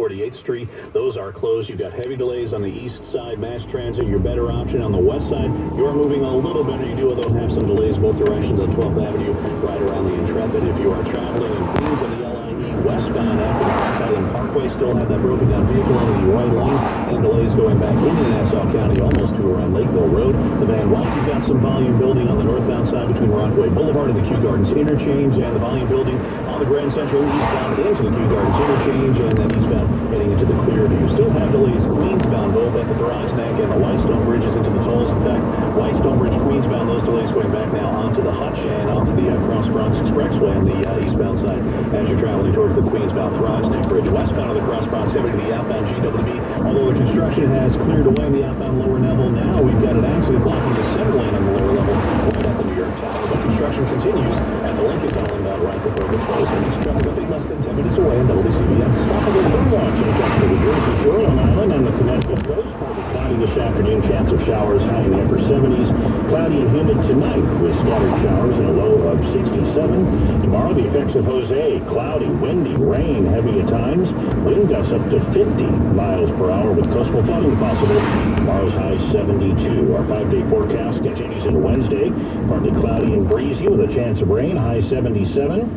48th Street. Those are closed. You've got heavy delays on the east side. Mass transit, your better option. On the west side, you're moving a little better. You do, though, have some delays both directions on 12th Avenue, right around the Intrepid. If you are traveling in Queens on the LIE westbound after the Cross Island Parkway, still have that broken down vehicle on the right lane, and delays going back into Nassau County, almost to around Lakeville Road. The Van Wyck, you've got some volume building on the northbound side between Rockaway Boulevard and the Kew Gardens interchange, and the volume building on the Grand Central eastbound into the Kew Gardens interchange, and then eastbound heading into the Clearview. You still have delays Queensbound, both at the Thrice Neck and the Whitestone Bridges into the tolls. In fact, Whitestone Bridge, Queensbound, those delays going back now onto the Hutch and onto the Cross Bronx Expressway on the eastbound side as you're traveling towards the Queensbound Thrice Neck Bridge. Westbound of the Cross Bronx heading to the outbound GWB, although the construction has cleared away in the outbound lower level. Now we've got an accident blocking the center lane on the lower level right at the New York Tower. But construction continues at the Lincoln Tunnel inbound right before the close. And it's traffic will be less than 10 minutes away in WCBM. Stoppable bird watching up to the Jersey Shore, Long Island, and the Connecticut coast. Partly cloudy this afternoon. Chance of showers high in the upper 70s. Cloudy and humid tonight with scattered showers and a low of 67. Tomorrow, the effects of Jose. Cloudy, windy, rain, heavy at times. Wind gusts up to 50 miles per hour with coastal flooding possible. Tomorrow's high 72. Our 5-day forecast continues into Wednesday. Partly cloudy and breezy with a chance of rain. High 77.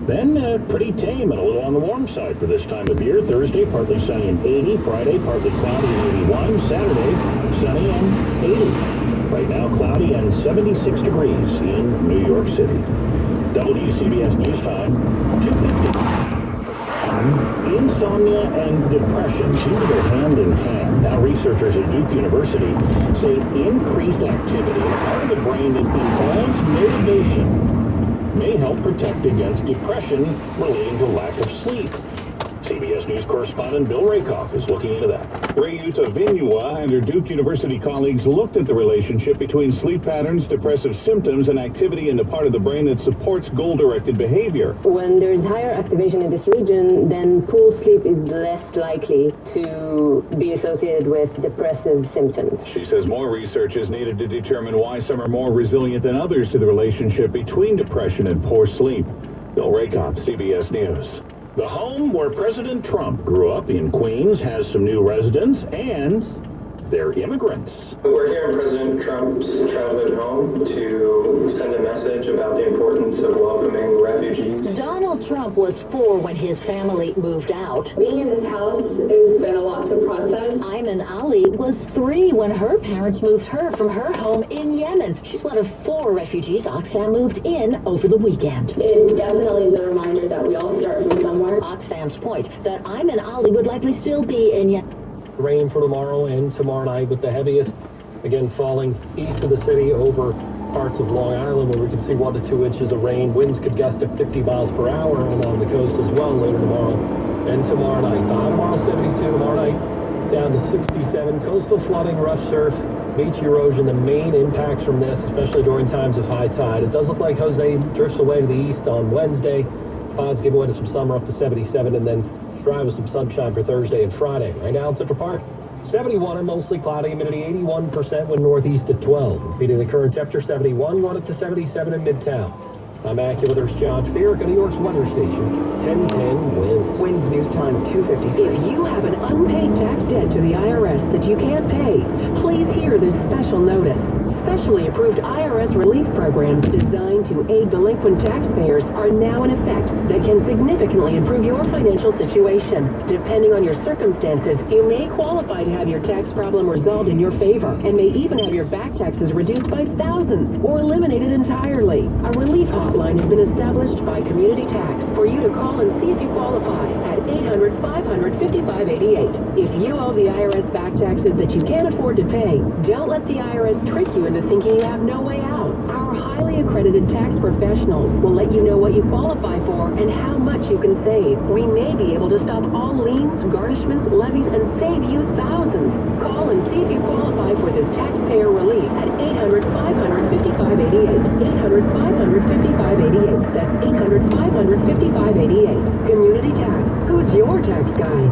Then pretty tame and a little on the warm side for this time of year. Thursday, partly sunny and 80. Friday, partly cloudy and 81. Saturday, sunny and 80. Right now, cloudy and 76 degrees in New York City. WCBS News Time, 2:50. Insomnia and depression seem to go hand in hand. Now, researchers at Duke University say increased activity in a part of the brain that involves motivation may help protect against depression relating to lack of sleep. CBS News correspondent Bill Rakoff is looking into that. Rayuta Vinua and her Duke University colleagues looked at the relationship between sleep patterns, depressive symptoms, and activity in the part of the brain that supports goal-directed behavior. When there's higher activation in this region, then poor sleep is less likely to be associated with depressive symptoms. She says more research is needed to determine why some are more resilient than others to the relationship between depression and poor sleep. Bill Rakoff, CBS News. The home where President Trump grew up in Queens has some new residents, and they're immigrants. We're here in President Trump's childhood home to send a message about the importance of welcoming refugees. Donald Trump was 4 when his family moved out. Being in this house has been a lot to process. Ayman Ali was 3 when her parents moved her from her home in Yemen. She's one of 4 refugees Oxfam moved in over the weekend. It definitely is a reminder that we all start from somewhere. Oxfam's point that Ayman Ali would likely still be in Yemen. Rain for tomorrow and tomorrow night, with the heaviest again falling east of the city over parts of Long Island, where we could see 1 to 2 inches of rain. Winds could gust to 50 miles per hour along the coast as well later tomorrow and tomorrow night. The high tomorrow 72, tomorrow night down to 67. Coastal flooding, rough surf, beach erosion, the main impacts from this, especially during times of high tide. It does look like Jose drifts away to the east on Wednesday. Clouds give way to some summer up to 77, and then dry with some sunshine for Thursday and Friday. Right now in Central Park, 71 and mostly cloudy, humidity 81%, wind northeast at 12. Repeating the current temperature, 71, run it to 77 in Midtown. I'm AccuWeather's John Feerick, New York's weather station, 1010 winds. Winds News Time 2:53. If you have an unpaid tax debt to the IRS that you can't pay, please hear this special notice. Specially approved IRS relief programs designed to aid delinquent taxpayers are now in effect that can significantly improve your financial situation. Depending on your circumstances, you may qualify to have your tax problem resolved in your favor and may even have your back taxes reduced by thousands or eliminated entirely. A relief hotline has been established by Community Tax for you to call and see if you qualify at 800-500-5588. If you owe the IRS back taxes that you can't afford to pay, don't let the IRS trick you into thinking you have no way out. Our highly accredited tax professionals will let you know what you qualify for and how much you can save. We may be able to stop all liens, garnishments, levies, and save you thousands. Call and see if you qualify for this taxpayer relief at 800-500-5588. 800-500-5588. That's 800-500-5588. Community Tax. Who's your tax guy?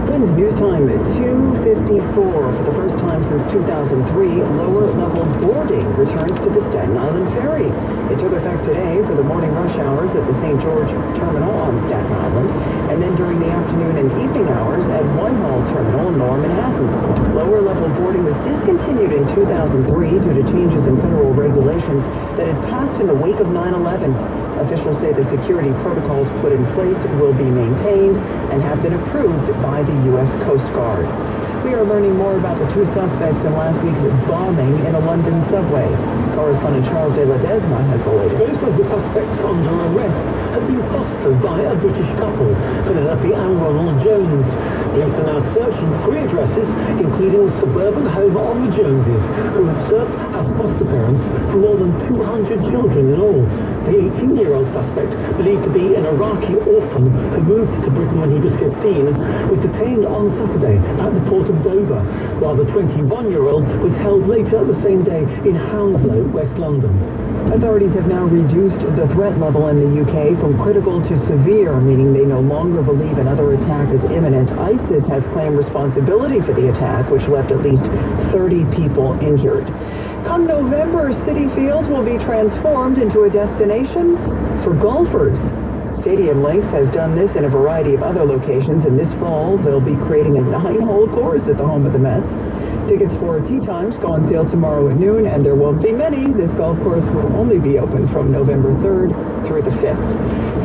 Winds News Time at 2:50. For the first time since 2003, lower-level boarding returns to the Staten Island Ferry. It took effect today for the morning rush hours at the St. George Terminal on Staten Island, and then during the afternoon and evening hours at Whitehall Terminal in Lower Manhattan. Lower-level boarding was discontinued in 2003 due to changes in federal regulations that had passed in the wake of 9/11. Officials say the security protocols put in place will be maintained and have been approved by the U.S. Coast Guard. We are learning more about the two suspects in last week's bombing in a London subway. Correspondent Charles de Ledesma has the latest. Both of the suspects under arrest have been fostered by a British couple, Penelope and Ronald Jones. Police are now searching 3 addresses, including the suburban home of the Joneses, who have served as foster parents for more than 200 children in all. The 18-year-old suspect, believed to be an Iraqi orphan who moved to Britain when he was 15, was detained on Saturday at the port of Dover, while the 21-year-old was held later the same day in Hounslow, West London. Authorities have now reduced the threat level in the UK from critical to severe, meaning they no longer believe another attack is imminent. ISIS has claimed responsibility for the attack, which left at least 30 people injured. Come November, Citi Field will be transformed into a destination for golfers. Stadium Links has done this in a variety of other locations, and this fall they'll be creating a 9-hole course at the home of the Mets. Tickets for tee times go on sale tomorrow at noon, and there won't be many. This golf course will only be open from November 3rd through the 5th.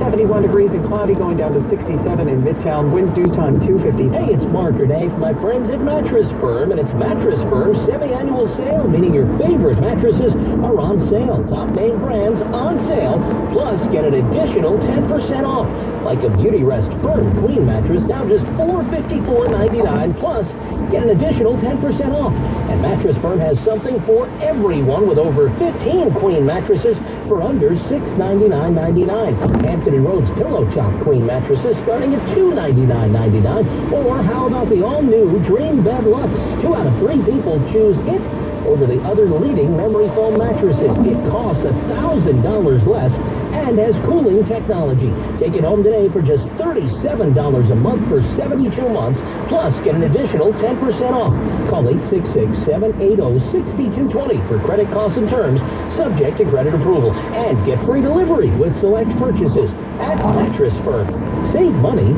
71 degrees and cloudy, going down to 67 in Midtown. Winds news time 2:50. Hey, it's Marker Day from my friends at Mattress Firm, and it's Mattress Firm's semi-annual sale, meaning your favorite mattresses are on sale. Top name brands on sale, plus get an additional 10% off. Like a Beauty Rest Firm Queen mattress, now just $454.99, plus get an additional 10% off. And Mattress Firm has something for everyone with over 15 Queen mattresses for under $699.99. Hampton and Rhodes Pillow Top Queen mattresses starting at $299.99. Or how about the all-new Dream Bed Luxe? 2 out of 3 people choose it over the other leading memory foam mattresses. It costs $1,000 less and has cooling technology. Take it home today for just $37 a month for 72 months, plus get an additional 10% off. Call 866-780-6220 for credit costs and terms, subject to credit approval. And get free delivery with select purchases at Mattress Firm. Save money,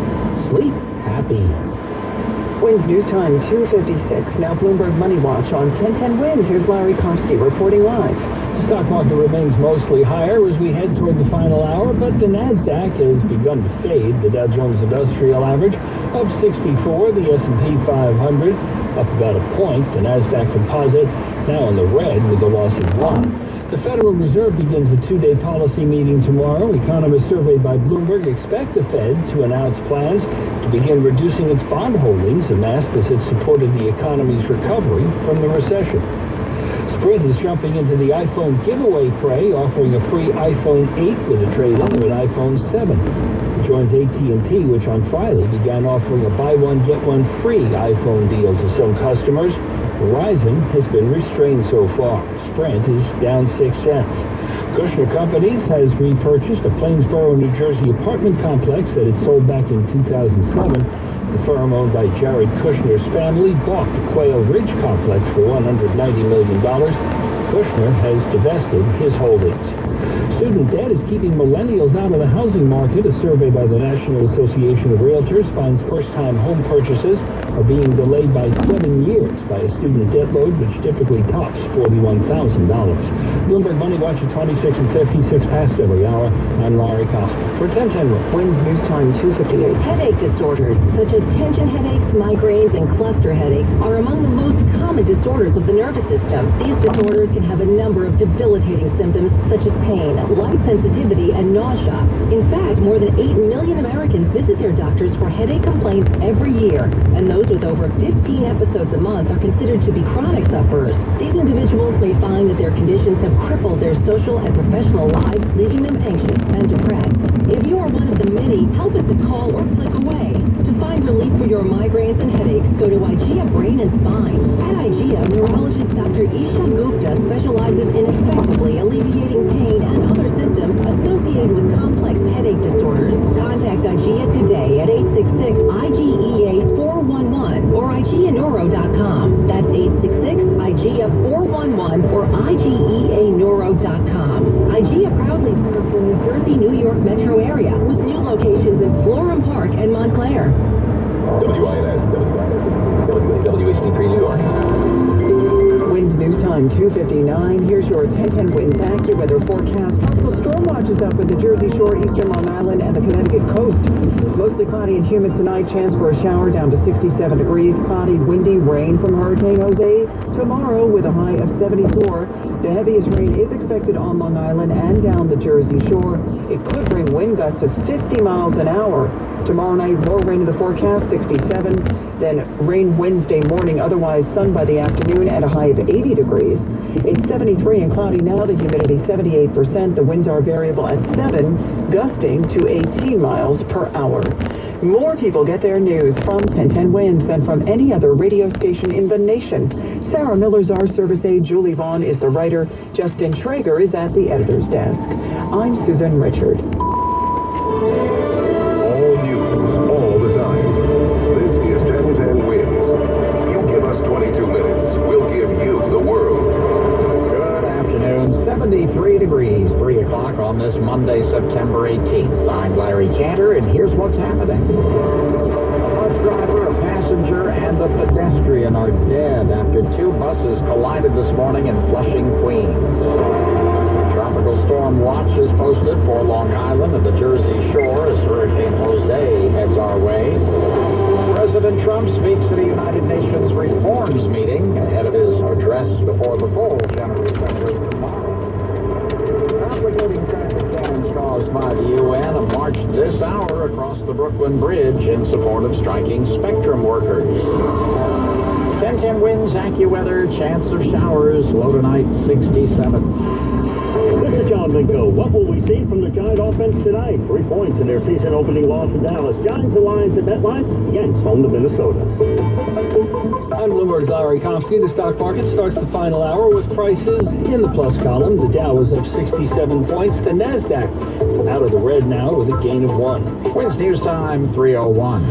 sleep happy. Winds news time 2:56. Now Bloomberg Money Watch on 1010 Winds. Here's Larry Komsky reporting live. The stock market remains mostly higher as we head toward the final hour, but the NASDAQ has begun to fade. The Dow Jones Industrial Average up 64, the S&P 500 up about a point. The NASDAQ Composite now in the red with a loss of 1. The Federal Reserve begins a 2-day policy meeting tomorrow. Economists surveyed by Bloomberg expect the Fed to announce plans to begin reducing its bond holdings, amassed as it supported the economy's recovery from the recession. Sprint is jumping into the iPhone giveaway fray, offering a free iPhone 8 with a trade-in of an iPhone 7. It joins AT&T, which on Friday began offering a buy-one, get-one free iPhone deal to some customers. Verizon has been restrained so far. Sprint is down 6 cents. Kushner Companies has repurchased a Plainsboro, New Jersey apartment complex that it sold back in 2007. The firm owned by Jared Kushner's family bought the Quail Ridge complex for $190 million. Kushner has divested his holdings. Student debt is keeping millennials out of the housing market. A survey by the National Association of Realtors finds first-time home purchases are being delayed by 7 years by a student debt load which typically tops $41,000. Bloomberg Money Watch at 26 and 56 past every hour. I'm Larry Koster for 1010 Winds news time 2:58. Headache disorders, such as tension headaches, migraines, and cluster headaches, are among the most common disorders of the nervous system. These disorders can have a number of debilitating symptoms, such as pain, light sensitivity, and nausea. In fact, more than 8 million Americans visit their doctors for headache complaints every year, and those with over 15 episodes a month are considered to be chronic sufferers. These individuals may find that their conditions have crippled their social and professional lives, leaving them anxious and depressed. If you are one of the many, help us to call or click away. To find relief for your migraines and headaches, go to IGEA Brain and Spine. At IGEA, neurologist Dr. Isha Gupta specializes in effectively alleviating pain and other symptoms associated with complex headache disorders. Contact IGEA today at 866-IGEA-411 or IGEANeuro.com. weather forecast. Tropical storm watch is up for the Jersey Shore, eastern Long Island, and the Connecticut coast. Mostly cloudy and humid tonight. Chance for a shower down to 67 degrees. Cloudy, windy, rain from Hurricane Jose. Tomorrow with a high of 74. The heaviest rain is expected on Long Island and down the Jersey Shore. It could bring wind gusts of 50 miles an hour. Tomorrow night, more rain in the forecast, 67. Then rain Wednesday morning, otherwise sun by the afternoon at a high of 80 degrees. It's 73 and cloudy now, the humidity 78%. The winds are variable at 7, gusting to 18 miles per hour. More people get their news from 1010 Winds than from any other radio station in the nation. Sarah Miller's our service aide. Julie Vaughn is the writer. Justin Traeger is at the editor's desk. I'm Susan Richard. All news, all the time. This is 1010 Winds. You give us 22 minutes, we'll give you the world. Good afternoon. 73 degrees, 3 o'clock on this Monday, September 18th. I'm Larry Cantor, and here's what's happening. A bus driver, a passenger, and a pedestrian are dead after 2 buses collided this morning in Flushing, Queens. Tropical storm watch is posted for Long Island and the Jersey Shore as Hurricane Jose heads our way. President Trump speaks at the United Nations Reforms meeting ahead of his address before the full General Assembly tomorrow. Complicating traffic jams caused by the UN, a march this hour across the Brooklyn Bridge in support of striking Spectrum workers. 1010 Winds, AccuWeather, chance of showers, low tonight 67. This is John Linko. What will we see from the Giant offense tonight? 3 points in their season opening loss to Dallas. Giants and Lions at MetLife. Yanks home to Minnesota. I'm Bloomberg's Larry Komsky. The stock market starts the final hour with prices in the plus column. The Dow is up 67 points. The NASDAQ out of the red now with a gain of 1. Winds News Time 3:01.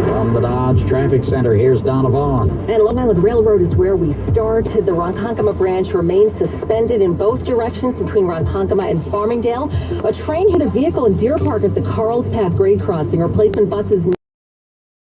From the Dodge Traffic Center, here's Donna Vaughn. And Long Island Railroad is where we start. The Ronkonkoma branch remains suspended in both directions between Ronkonkoma and Farmingdale. A train hit a vehicle in Deer Park at the Carl's Path grade crossing. Replacement buses